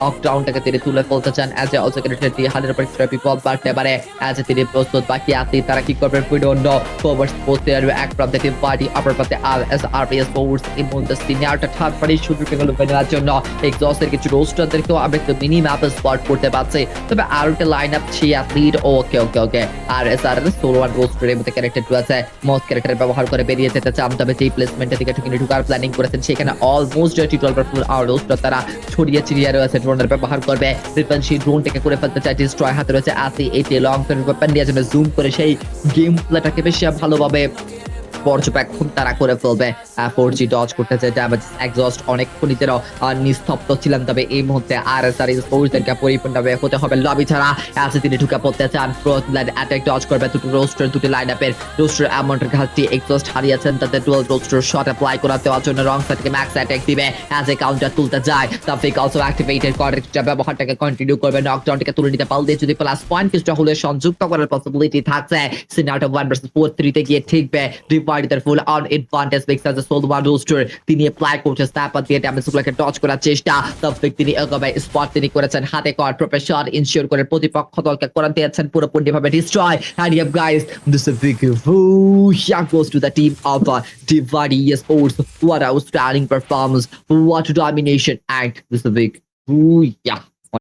লকডাউনটাকে তিনি তুলে ফেলতে চান অ্যাজ এ অলসো ক্যারেক্টারটি 100% পিপল বাড়তে পারে অ্যাজ এ তিনি প্রস্তুত বাকি আত্মীয় তারা কি করবেন উই ডোন্ট নো ফরওয়ার্ড পোস্টে আর এক ফ্রম দ্য টিম পার্টি আপার পাতে আর এস আরপিএস ফোর্স এই মুহূর্তে সিনিয়রটা থার্ড পার্টি সুযোগ পেল নেওয়ার জন্য এক্সস্টের কিছু রোস্টারদেরকেও আমরা একটু মিনি ম্যাপে স্পট করতে পারছি তবে আর একটা লাইন আপ ছি অ্যাথলিট ওকে আর এস আর সোলো ওয়ান রোস্টারের মধ্যে ক্যারেক্টার টু আছে মোস্ট ক্যারেক্টার ব্যবহার করে বেরিয়ে যেতে চান তবে যেই প্লেসমেন্টের দিকে ঢুকে ঢুকার প্ল্যানিং করেছেন সেখানে অলমোস্ট টি12 ফুল আর রোস্টার তারা ছড়িয়ে ছিড়িয়ে রয়েছে ড্রোনের ব্যবহার করবে রিপেন্সি ড্রোনটাকে করে ফেলতে চাই ডিস্ট্রয় হাতে রয়েছে আসি এইটি লং টার্ম ওয়েপন দিয়ে জন্য জুম করে সেই গেম প্লেটাকে বেশি ভালোভাবে পর্যবেক্ষণ তারা করে ফেলবে 4G ডজ করতে চাই ড্যামেজ এক্সস্ট অনেকক্ষণ নিজেরা নিস্তব্ধ ছিলেন তবে এই মুহূর্তে আরএসআর স্পোর্টসদেরকে পরিপূর্ণভাবে হতে হবে লবি ছাড়া অ্যাসে তিনি ঢুকে পড়তে চান ফ্রন্টলাইন অ্যাটাক ডজ করবে দুটি লাইন আপের রোস্টার অ্যামাউন্টের ঘাটতি এক্সস্ট হারিয়েছেন তাতে ডুয়াল রোস্টার শট অ্যাপ্লাই করা দেওয়ার জন্য রং সাইড থেকে ম্যাক্স অ্যাটাক দিবে অ্যাজ এ কাউন্টার তুলতে যায় তাফিক অলসো অ্যাক্টিভেটেড করেক্টর ব্যবহারটাকে কন্টিনিউ করবে নকডাউনটাকে তুলে নিতে পারলে যদি প্লাস পয়েন্ট কিছুটা হলে সংযুক্ত করার পসিবিলিটি থাকছে সিনাউট 1 vs 4 তে গিয়ে ঠিকবে ডিভাইডের full on advantage makes as a sole one roster তিনি অ্যাপ্লাই করছে স্ন্যাপার দিয়ে ড্যামেজগুলোকে ডজ করার চেষ্টা তাফিক তিনি এগোবে স্পট তিনি করেছেন হাতে কর প্রফেশন ইনশিওর করে প্রতিপক্ষ দলকে করে দিয়েছেন পুরোপুরিভাবে destroy and yep guys this is a big yeah goes to the team of Divide Esports what outstanding performance what domination and this is a big yeah